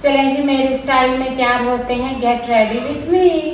चलें जी, मेरे स्टाइल में तैयार होते हैं। Get ready with me.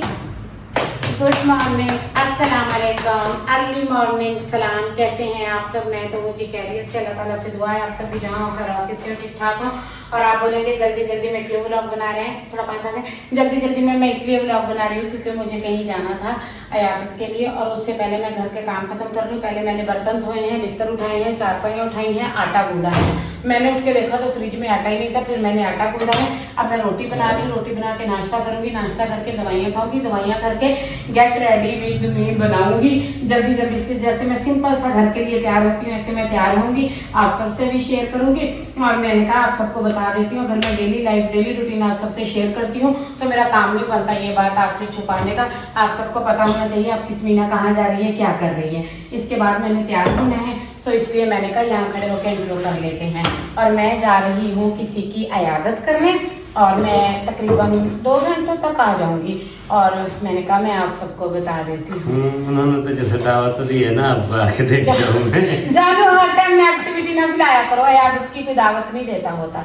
Good morning, अस्सलाम वालेकुम, अर्ली मॉर्निंग सलाम। कैसे हैं आप सब? मैं तो जी खैरियत से, अल्लाह ताला से दुआ है आप सब भी जहाँ हो खैरियत से ठीक ठाक हो। और आप बोलेंगे जल्दी जल्दी में क्यों व्लॉग बना रहे हैं? थोड़ा पास आ जाए। जल्दी जल्दी में मैं इसलिए व्लॉग बना रही हूँ क्योंकि मुझे कहीं जाना था अयादत के लिए, और उससे पहले मैं घर के काम खत्म कर लूँ। पहले मैंने बर्तन धोए हैं, बिस्तर उठाए हैं, चारपाइयाँ उठाई हैं, आटा गूंदा है। मैंने उठ के देखा तो फ्रिज में आटा ही नहीं था, फिर मैंने आटा गूंदा है। अब मैं रोटी बना रही हूँ, रोटी बना के नाश्ता करूँगी, नाश्ता करके दवाइयाँ खाऊंगी, दवाइयाँ करके गेट रेडी विद मी बनाऊंगी जल्दी जल्दी से। जैसे मैं सिंपल सा घर के लिए तैयार होती हूँ ऐसे मैं तैयार होंगी, आप सबसे भी शेयर करूंगी। और मैंने कहा आप सबको बता देती हूँ, अगर मैं डेली लाइफ डेली रूटीन आप सबसे शेयर करती हूँ तो मेरा काम नहीं बनता ये बात आपसे छुपाने का। आप सबको पता होना चाहिए आप किस मीना कहाँ जा रही है, क्या कर रही है। इसके बाद मैंने तैयार होना है, सो इसलिए मैंने कहा यहाँ खड़े होकर इंट्रो कर लेते हैं। और मैं जा रही हूँ किसी की अयादत करने, और मैं तकरीबन 2 घंटों तक आ जाऊंगी। और मैंने कहा मैं आप सबको बता देती हूँ। उन्होंने तो जैसे दावत दी है ना, अब आके देख जाऊंगा। जानो, हर टाइम नेगेटिविटी ना फैलाया करो, अयादत की कोई दावत नहीं देता होता।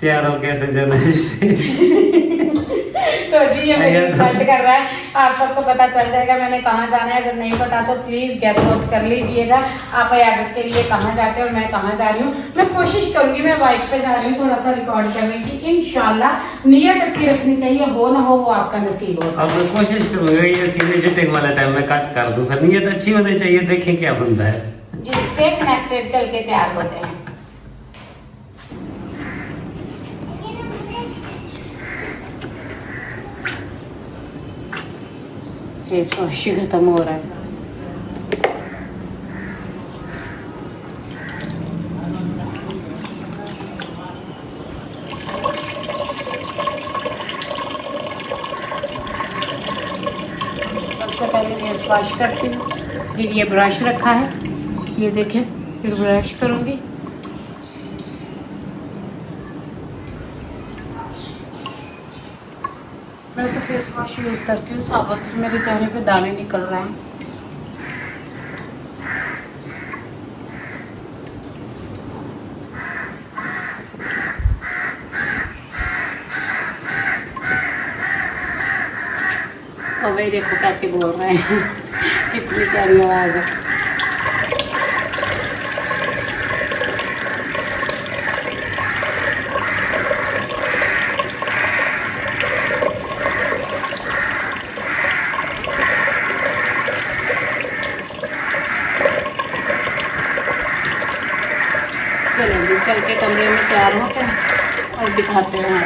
तैयार हो कैसे जाना है? तो जी ये मेरी इंसल्ट कर रहा है, आप सबको पता चल जाएगा मैंने कहाँ जाना है। अगर नहीं पता तो प्लीज गेस वॉच कर लीजिएगा आप अयादत के लिए कहाँ जाते हैं और मैं कहाँ जा रही हूँ। मैं कोशिश करूंगी, मैं बाइक पे जा रही हूँ थोड़ा सा रिकॉर्ड करने की, इंशाल्लाह। नियत अच्छी रखनी चाहिए, हो ना हो वो आपका नसीब होगा। अब मैं कोशिश करूंगा ये सीन एडिटिंग वाला टाइम में कट कर दूं, फिर नियत अच्छी होनी चाहिए, देखें क्या बनता है। जी स्टे कनेक्टेड, चल के तैयार होते हैं। फेस वॉश ही खत्म हो रहा है। सबसे पहले फेस वॉश करती हूँ, फिर ये ब्रश रखा है, ये देखें, फिर ब्रश करूँगी। मैं तो फेस वॉश यूज़ करती हूँ, साबुन से मेरे चेहरे पे दाने निकल रहे हैं। कौवे देखो कैसे बोल रहे हैं। कितनी प्यारी आवाज़ है। चलेंगे, चल के कमरे में तैयार होते हैं और दिखाते हैं।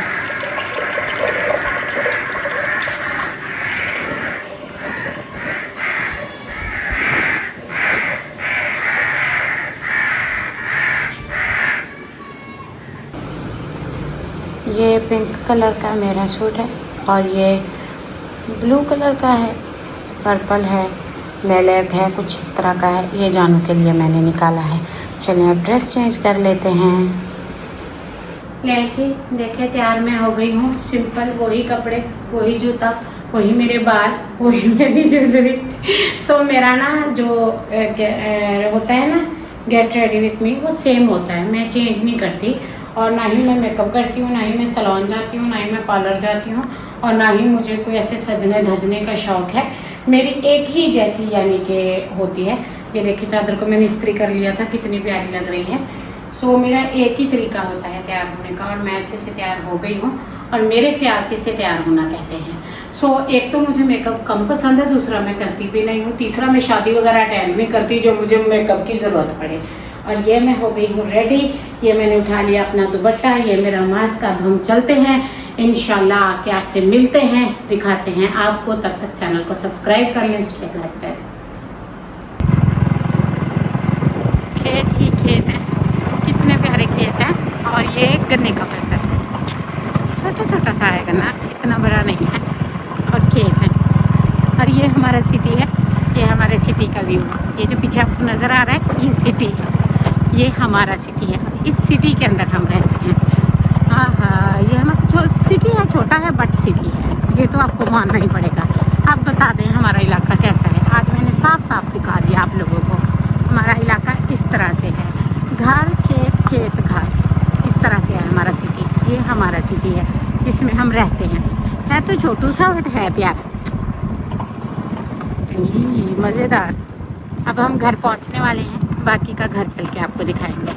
ये पिंक कलर का मेरा सूट है, और ये ब्लू कलर का है, पर्पल है, लैलेक है, कुछ इस तरह का है। ये जानू के लिए मैंने निकाला है। चलिए अब ड्रेस चेंज कर लेते हैं। ले जी, देखे तैयार मैं हो गई हूँ। सिंपल वही कपड़े, वही जूता, वही मेरे बाल, वही मेरी ज्वेलरी। सो मेरा ना जो होता है ना गेट रेडी विथ मी, वो सेम होता है, मैं चेंज नहीं करती। और ना ही मैं मेकअप करती हूँ, ना ही मैं सैलून जाती हूँ, ना ही मैं पार्लर जाती हूँ, और ना ही मुझे कोई ऐसे सजने धजने का शौक़ है। मेरी एक ही जैसी यानी कि होती है। ये देखिए चादर को मैंने इस्त्री कर लिया था, कितनी प्यारी लग रही है। सो मेरा एक ही तरीका होता है तैयार होने का, और मैं अच्छे से तैयार हो गई हूँ, और मेरे ख्याल से इसे तैयार होना कहते हैं। सो एक तो मुझे मेकअप कम पसंद है, दूसरा मैं करती भी नहीं हूँ, तीसरा मैं शादी वगैरह अटेंड नहीं करती जो मुझे मेकअप की ज़रूरत पड़े। और ये मैं हो गई हूँ रेडी। ये मैंने उठा लिया अपना दुपट्टा, ये मेरा मास्क। अब हम चलते हैं इंशाल्लाह, आके आपसे मिलते हैं, दिखाते हैं आपको। तब तक चैनल को सब्सक्राइब कर लें। Stay connected. खेत ही खेत है, कितने प्यारे खेत हैं। और ये गन्ने का फसल है, छोटा छोटा सा है गन्ना, इतना बड़ा नहीं है, और खेत है। और ये हमारा सिटी है, ये हमारे सिटी का व्यू है। ये जो पीछे आपको नज़र आ रहा है ये सिटी है, ये हमारा सिटी है। इस सिटी के अंदर हम रहते हैं। हाँ हाँ, ये हमारा सिटी है, छोटा है बट सिटी है, ये तो आपको मानना ही पड़ेगा। आप बता दें हमारा इलाका कैसा है। आज मैंने साफ साफ दिखा दिया आप लोगों को। हमारा इलाका इस तरह से है, घर खेत खेत घर, इस तरह से है हमारा सिटी। ये हमारा सिटी है। जिसमें हम रहते हैं। है तो छोटू सा बट है प्यारा, मज़ेदार। अब हम घर पहुंचने वाले हैं, बाकी का घर चल के आपको दिखाएंगे।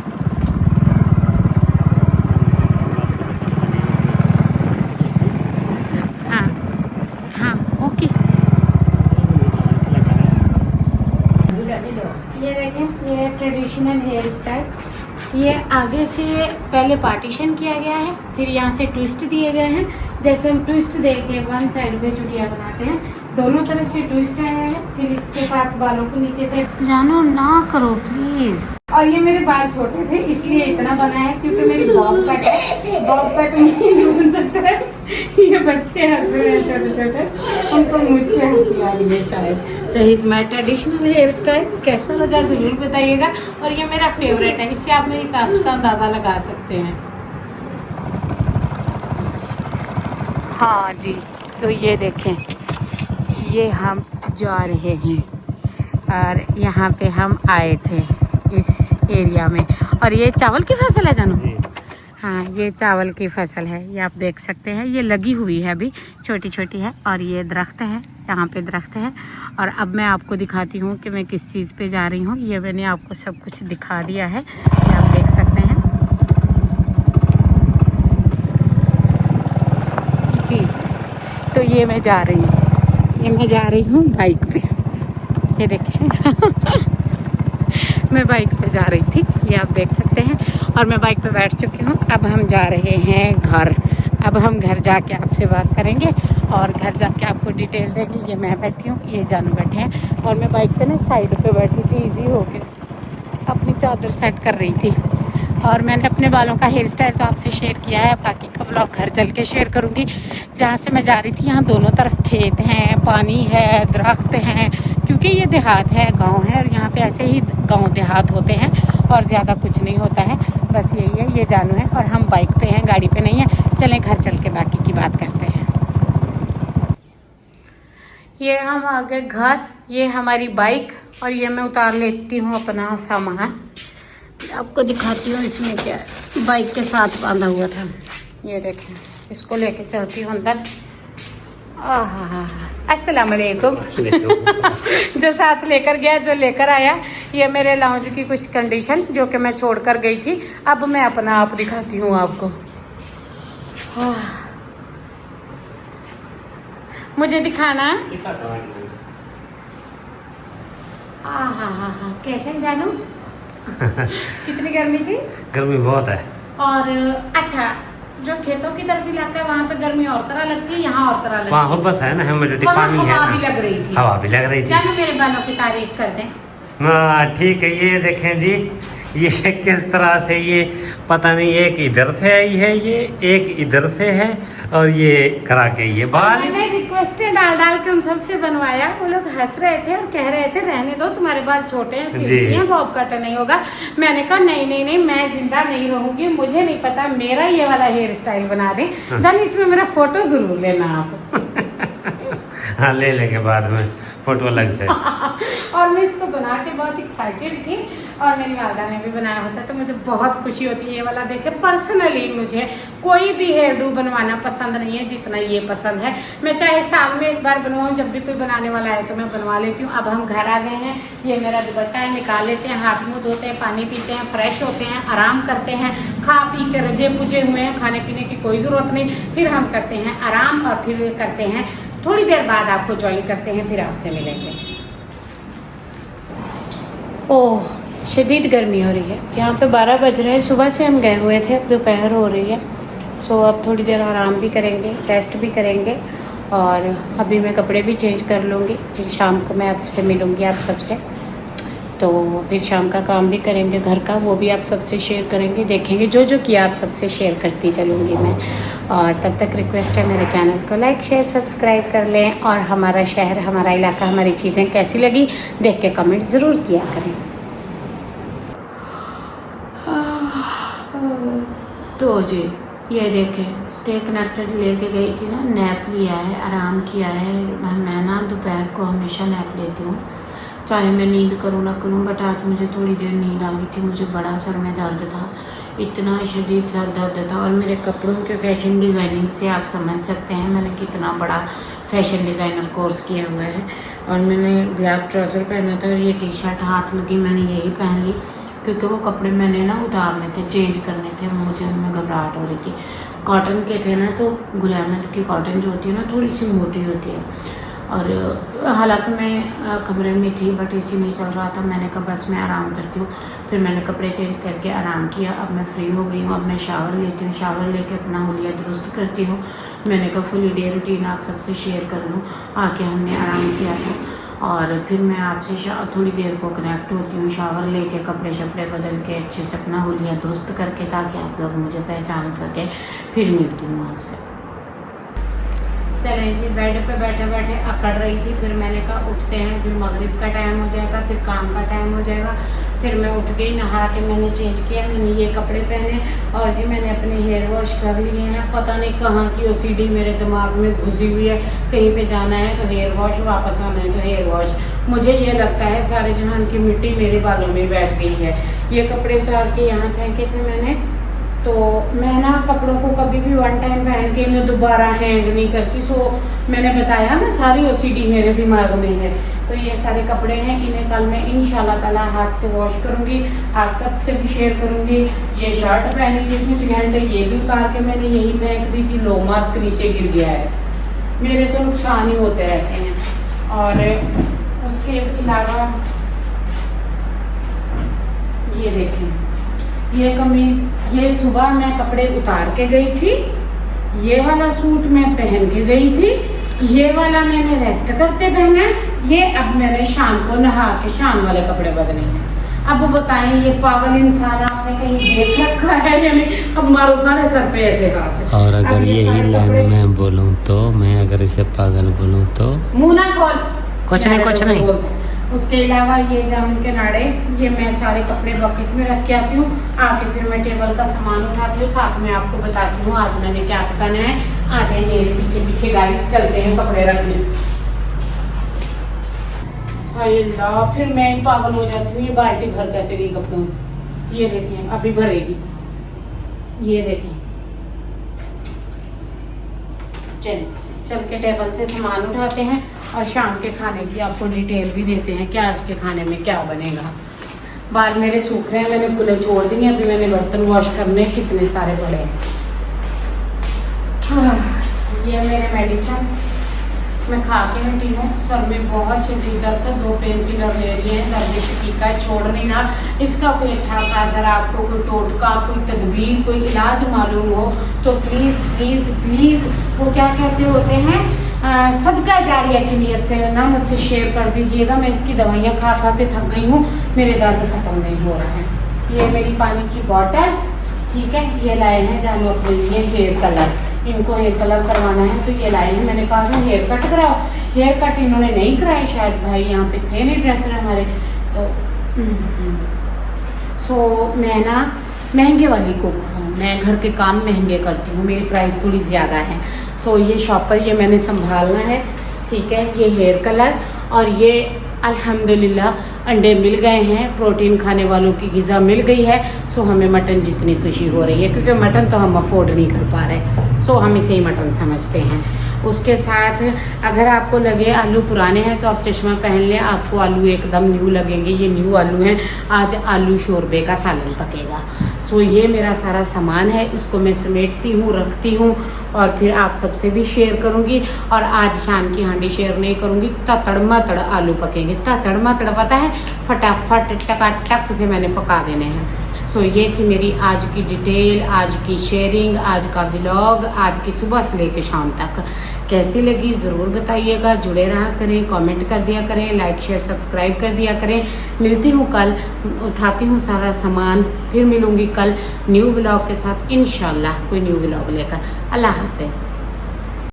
हाँ हाँ ओके। ये देखें, ये ट्रेडिशनल हेयर स्टाइल। ये आगे से पहले पार्टीशन किया गया है, फिर यहाँ से ट्विस्ट दिए गए हैं। जैसे हम ट्विस्ट दे के वन साइड पे चुटिया बनाते हैं, दोनों तरफ से ट्विस्ट आया है। फिर इसके साथ बालों को नीचे से, जानो ना करो प्लीज। और ये मेरे बाल छोटे थे इसलिए इतना बना है, क्योंकि मेरी बॉब कट है। बॉब कट नहीं बन सकता है। ये बच्चे हंस रहे हैं छोटे छोटे, उनको मुझ पे हंसी आ रही है शायद। तो is my traditional hairstyle. कैसा लगा ज़रूर बताइएगा। और ये मेरा फेवरेट है, इससे आप मेरी कास्ट का अंदाज़ा लगा सकते हैं। हाँ जी, तो ये देखें, ये हम जा रहे हैं और यहाँ पे हम आए थे इस एरिया में। और ये चावल की फसल है जानू? हाँ, ये चावल की फसल है, ये आप देख सकते हैं। ये लगी हुई है, अभी छोटी छोटी है। और ये दरख्त है, यहाँ पे दरख्त है। और अब मैं आपको दिखाती हूँ कि मैं किस चीज़ पे जा रही हूँ। ये मैंने आपको सब कुछ दिखा दिया है, ये आप देख सकते हैं जी। तो ये मैं जा रही हूँ, ये मैं जा रही हूँ बाइक पे। ये देखें मैं बाइक पे जा रही थी, ये आप देख सकते हैं। और मैं बाइक पे बैठ चुकी हूँ। अब हम जा रहे हैं घर। अब हम घर जाके आपसे बात करेंगे और घर जाके आपको डिटेल देंगे। ये मैं बैठी हूँ, ये जानू बैठे हैं। और मैं बाइक पे ना साइड पे बैठी थी, इजी हो के अपनी चादर सेट कर रही थी। और मैंने अपने बालों का हेयर स्टाइल तो आपसे शेयर किया है, बाकी का ब्लॉग घर चल के शेयर करूँगी। जहाँ से मैं जा रही थी, यहाँ दोनों तरफ खेत हैं, पानी है, दरख्त हैं, क्योंकि ये देहात है, गांव है। और यहाँ पे ऐसे ही गांव देहात होते हैं और ज़्यादा कुछ नहीं होता है, बस यही है। ये जानू है और हम बाइक पे हैं, गाड़ी पे नहीं है। चलें घर चल के बाकी की बात करते हैं। ये हम आ गए घर, ये हमारी बाइक। और ये मैं उतार लेती हूँ अपना सामान, आपको दिखाती हूँ इसमें क्या है। बाइक के साथ बांधा हुआ था, ये देखें, इसको लेके चलती हूँ अंदर। अस्सलाम वालेकुम। जो साथ लेकर गया, जो लेकर आया, ये मेरे लाउंज की कुछ कंडीशन जो कि मैं छोड़ कर गई थी। अब मैं अपना आप दिखाती हूँ आपको। मुझे दिखाना। हाँ, कैसे जानू? कितनी गर्मी थी? गर्मी बहुत है। और अच्छा, जो खेतों की तरफ इलाका है वहाँ पे गर्मी और तरह लगती है, यहाँ और तरह लगती है। वहाँ बस है ना, ह्यूमिडिटी, पानी है, हवा भी लग रही थी। हवा भी लग रही थी। जानू मेरे बालों की तारीफ कर दें। हाँ ठीक है, ये देखें जी, ये किस तरह से, ये पता नहीं, एक इधर से आई है, ये एक इधर से है, और ये करा के ये बाल मैंने रिक्वेस्टें डाल के उन सबसे बनवाया। वो लोग हंस रहे थे और कह रहे थे रहने दो, तुम्हारे बाल छोटे हैं, सीधी हैं, बॉब कट नहीं होगा। मैंने कहा नहीं, मैं जिंदा नहीं रहूंगी, मुझे नहीं पता, मेरा ये वाला हेयर स्टाइल बना दें। जान, इसमें मेरा फोटो जरूर लेना आप। हाँ, ले लेंगे बाद में फोटो अलग से। और मैं इसको बना के बहुत एक्साइटेड थी, और मेरी वालदा ने भी बनाया होता, तो मुझे बहुत खुशी होती है ये वाला देख के। पर्सनली मुझे कोई भी हेयर डू बनवाना पसंद नहीं है जितना ये पसंद है। मैं चाहे साल में एक बार बनवाऊँ, जब भी कोई बनाने वाला है तो मैं बनवा लेती हूँ। अब हम घर आ गए हैं, ये मेरा दुपट्टा है, निकाल लेते हैं, हाथ मुँह धोते हैं, पानी पीते हैं, फ्रेश होते हैं, आराम करते हैं। खा पी के रजे पुजे हुए हैं, खाने पीने की कोई ज़रूरत नहीं। फिर हम करते हैं आराम, और फिर करते हैं थोड़ी देर बाद आपको ज्वाइन करते हैं, फिर आपसे मिलेंगे। ओह, शदीद गर्मी हो रही है। यहाँ पे 12 बज रहे हैं, सुबह से हम गए हुए थे, अब दोपहर हो रही है। सो अब थोड़ी देर आराम भी करेंगे, रेस्ट भी करेंगे, और अभी मैं कपड़े भी चेंज कर लूँगी। फिर शाम को मैं आपसे मिलूँगी, आप सबसे। तो फिर शाम का काम भी करेंगे घर का, वो भी आप सबसे शेयर करेंगे, देखेंगे। जो जो किया आप सबसे शेयर करती चलूँगी मैं। और तब तक रिक्वेस्ट है, मेरे चैनल को लाइक शेयर सब्सक्राइब कर लें। और हमारा शहर, हमारा इलाका, हमारी चीज़ें कैसी लगी देख के कमेंट ज़रूर किया करें। तो जी ये देखें, स्टे कनेक्टेड लेके गई थी ना, नैप लिया है, आराम किया है। मैं ना दोपहर को हमेशा नैप लेती हूँ, चाहे मैं नींद करूँ ना करूँ, बट आज मुझे थोड़ी देर नींद आ गई थी। मुझे बड़ा सर में दर्द था, इतना शदीद सा दर्द था। और मेरे कपड़ों के फ़ैशन डिज़ाइनिंग से आप समझ सकते हैं मैंने कितना बड़ा फ़ैशन डिज़ाइनर कोर्स किया हुआ है। और मैंने ब्लैक ट्राउज़र पहना था और ये टी शर्ट हाथ लगी मैंने यही पहन ली, क्योंकि वो कपड़े मैंने ना उतारने थे, चेंज करने थे, मुझे उनमें घबराहट हो रही थी। कॉटन के थे ना, तो गुलामत की कॉटन जो होती है ना थोड़ी सी मोटी होती है। और हालांकि मैं कमरे में थी बट एसी नहीं चल रहा था, मैंने कहा बस मैं आराम करती हूँ। फिर मैंने कपड़े चेंज करके आराम किया। अब मैं फ्री हो गई हूँ, अब मैं शावर लेती हूँ, शावर लेके अपना हुलिया दुरुस्त करती हूँ। मैंने कहा फुल डे रूटीन आप सबसे शेयर कर लूँ। आके हमने आराम किया था और फिर मैं आपसे थोड़ी देर को कनेक्ट होती हूँ, शावर लेके कपड़े शपड़े बदल के अच्छे से अपना हुलिया दुरुस्त करके, ताकि आप लोग मुझे पहचान सकें। फिर मिलती हूँ आपसे। चलें जी, बेड पे बैठे बैठे अकड़ रही थी, फिर मैंने कहा उठते हैं, फिर मगरिब का टाइम हो जाएगा, फिर काम का टाइम हो जाएगा। फिर मैं उठ गई, नहा के मैंने चेंज किया, मैंने ये कपड़े पहने और जी मैंने अपने हेयर वॉश कर लिए हैं। पता नहीं कहाँ की OCD मेरे दिमाग में घुसी हुई है, कहीं पे जाना है तो हेयर वॉश, वापस आना है तो हेयर वॉश। मुझे ये लगता है सारे जहान की मिट्टी मेरे बालों में बैठ गई है। ये कपड़े उतार के यहाँ फेंके थे मैंने, तो मैं ना कपड़ों को कभी भी वन टाइम पहन के इन्हें दोबारा हैंग नहीं करती। सो मैंने बताया ना सारी OCD मेरे दिमाग में है। तो ये सारे कपड़े हैं, इन्हें कल मैं इंशाल्लाह ताला हाथ से वॉश करूँगी, आप सबसे भी शेयर करूँगी। ये शर्ट पहनी थी कुछ घंटे, ये भी उतार के मैंने यही फेंक दी थी। लो मास्क नीचे गिर गया है। मेरे तो नुकसान ही होते रहते हैं। और उसके अलावा ये देखें, ये कमीज, ये सुबह मैं कपड़े उतार के गई थी, ये वाला सूट मैं पहन के गई थी, ये वाला मैंने रेस्ट करते पहना, ये अब मैंने शाम को नहा के शाम वाले कपड़े बदले हैं। अब वो बताएं ये पागल इंसान आपने कहीं देख रखा है या नहीं? अब मारो सारे सर पे ऐसे हाथ है। और अगर यही लाइन में बोलूँ तो, मैं अगर इसे पागल बोलूँ तो मुँह ना खोल, कुछ नहीं। उसके अलावा ये जामुन के नाड़े, ये मैं सारे कपड़े बकेट में रख के आती हूँ। आके फिर मैं टेबल का सामान उठाती हूँ, साथ में आपको बताती हूँ आज मैंने क्या पकाना है। आ जाए मेरे पीछे पीछे गाइस, चलते हैं कपड़े रखने। अल्लाह, फिर मैं पागल हो जाती हूँ। ये बाल्टी भर कैसे गई कपड़ों से, ये देखिए अभी भरेगी, ये देखिए। चल के टेबल से सामान उठाते हैं और शाम के खाने की आपको डिटेल भी देते हैं कि आज के खाने में क्या बनेगा। बाल मेरे सूख रहे हैं, मैंने खुले छोड़ दिए। अभी मैंने बर्तन वॉश करने कितने सारे पड़े हैं। ये मेरे मेडिसिन मैं खा के हटी हूँ। सर में बहुत शदीद दर्द है, 2 पेन किलर ले रही है, दर्द शकीका है, छोड़ नहीं रहा। इसका कोई अच्छा सा अगर आपको कोई टोटका, कोई तदबीर, कोई इलाज मालूम हो तो प्लीज़ प्लीज़ प्लीज़, वो क्या कहते होते हैं, सदका जारिया की नियत से ना मुझसे शेयर कर दीजिएगा। मैं इसकी दवाइयाँ खा खा के थक गई हूँ, मेरे दर्द ख़त्म नहीं हो रहा है। ये मेरी पानी की बॉटल, ठीक है। ये लाए हैं जानू अपने लिए हेयर कलर, इनको हेयर कलर करवाना है तो ये लाए हैं। मैंने कहा था हेयर कट कराओ, हेयर कट इन्होंने नहीं कराया, शायद भाई यहाँ पे थे नहीं ड्रेसर हमारे। तो सो मैं ना महंगे वाली कुक हूँ, मैं घर के काम महंगे करती हूँ, मेरी प्राइस थोड़ी ज़्यादा है। सो ये शॉप पर ये मैंने संभालना है, ठीक है। ये हेयर कलर और ये अल्हम्दुलिल्लाह अंडे मिल गए हैं, प्रोटीन खाने वालों की ग़िज़ा मिल गई है। सो हमें मटन जितनी खुशी हो रही है, क्योंकि मटन तो हम अफोर्ड नहीं कर पा रहे, सो हम इसे ही मटन समझते हैं। उसके साथ अगर आपको लगे आलू पुराने हैं तो आप चश्मा पहन लें, आपको आलू एकदम न्यू लगेंगे। ये न्यू आलू हैं, आज आलू शोरबे का सालन पकेगा। सो ये मेरा सारा सामान है, इसको मैं समेटती हूँ, रखती हूँ और फिर आप सबसे भी शेयर करूँगी। और आज शाम की हांडी शेयर नहीं करूँगी, ततड़ मतड़ आलू पकेंगे। ततड़ मतड़ पता है, फटाफट टकाटक से मैंने पका देने हैं। सो ये थी मेरी आज की डिटेल, आज की शेयरिंग, आज का व्लॉग, आज की सुबह से लेकर शाम तक। कैसी लगी ज़रूर बताइएगा, जुड़े रहा करें, कमेंट कर दिया करें, लाइक शेयर सब्सक्राइब कर दिया करें। मिलती हूँ कल, उठाती हूँ सारा सामान, फिर मिलूँगी कल न्यू व्लॉग के साथ इंशाल्लाह, कोई न्यू व्लॉग लेकर। अल्लाह हाफ़िज़।